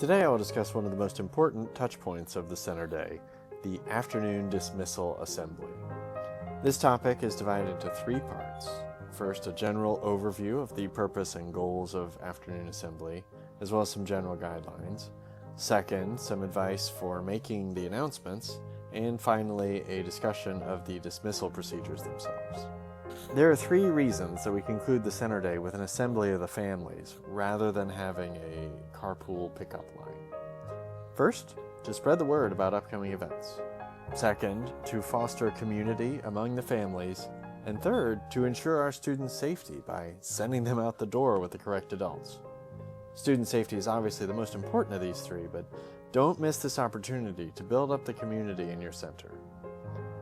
Today I will discuss one of the most important touch points of the center day, the afternoon dismissal assembly. This topic is divided into three parts. First, a general overview of the purpose and goals of afternoon assembly, as well as some general guidelines. Second, some advice for making the announcements. And finally, a discussion of the dismissal procedures themselves. There are three reasons that we conclude the center day with an assembly of the families, rather than having a carpool pickup line. First, to spread the word about upcoming events. Second, to foster community among the families. And third, to ensure our students' safety by sending them out the door with the correct adults. Student safety is obviously the most important of these three, but don't miss this opportunity to build up the community in your center.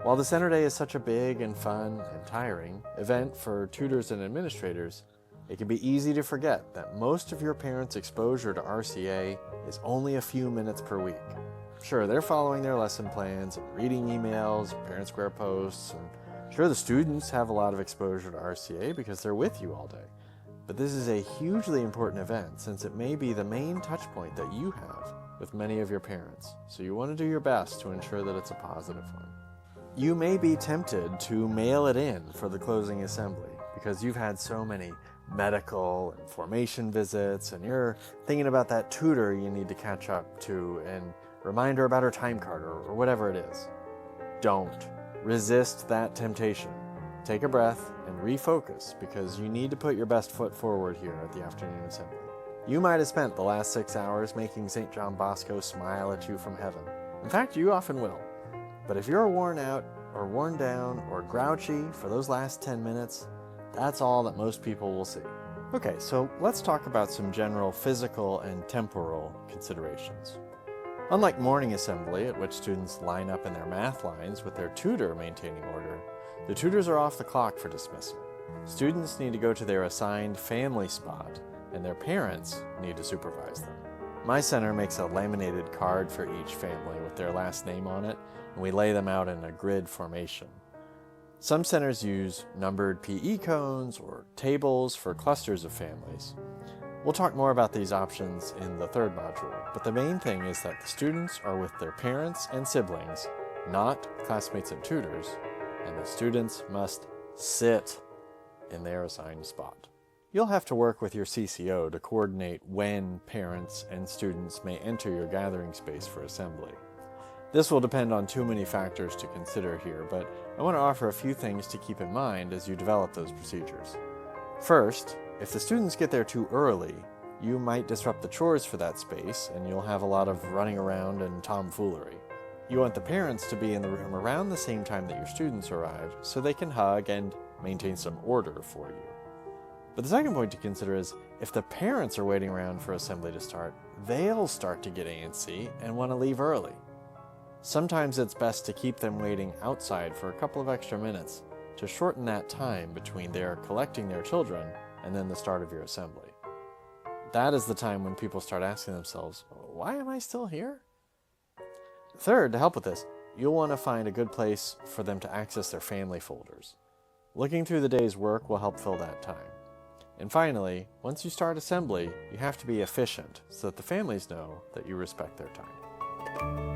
While the center day is such a big and fun and tiring event for tutors and administrators, it can be easy to forget that most of your parents' exposure to RCA is only a few minutes per week. Sure, they're following their lesson plans and reading emails, parent square posts, and sure, the students have a lot of exposure to RCA because they're with you all day. But this is a hugely important event since it may be the main touch point that you have with many of your parents, so you want to do your best to ensure that it's a positive one. You may be tempted to mail it in for the closing assembly because you've had so many medical and formation visits and you're thinking about that tutor you need to catch up to and remind her about her time card or whatever it is. Don't. Resist that temptation. Take a breath and refocus because you need to put your best foot forward here at the afternoon assembly. You might have spent the last 6 hours making St. John Bosco smile at you from heaven. In fact, you often will. But if you're worn out or worn down or grouchy for those last 10 minutes, that's all that most people will see. Okay, so let's talk about some general physical and temporal considerations. Unlike morning assembly, at which students line up in their math lines with their tutor maintaining order, the tutors are off the clock for dismissal. Students need to go to their assigned family spot, and their parents need to supervise them. My center makes a laminated card for each family with their last name on it, and we lay them out in a grid formation. Some centers use numbered PE cones or tables for clusters of families. We'll talk more about these options in the third module, but the main thing is that the students are with their parents and siblings, not classmates and tutors, and the students must sit in their assigned spot. You'll have to work with your CCO to coordinate when parents and students may enter your gathering space for assembly. This will depend on too many factors to consider here, but I want to offer a few things to keep in mind as you develop those procedures. First, if the students get there too early, you might disrupt the chores for that space and you'll have a lot of running around and tomfoolery. You want the parents to be in the room around the same time that your students arrive so they can hug and maintain some order for you. But the second point to consider is if the parents are waiting around for assembly to start, they'll start to get antsy and want to leave early. Sometimes it's best to keep them waiting outside for a couple of extra minutes to shorten that time between their collecting their children and then the start of your assembly. That is the time when people start asking themselves, why am I still here? Third, to help with this, you'll want to find a good place for them to access their family folders. Looking through the day's work will help fill that time. And finally, once you start assembly, you have to be efficient so that the families know that you respect their time.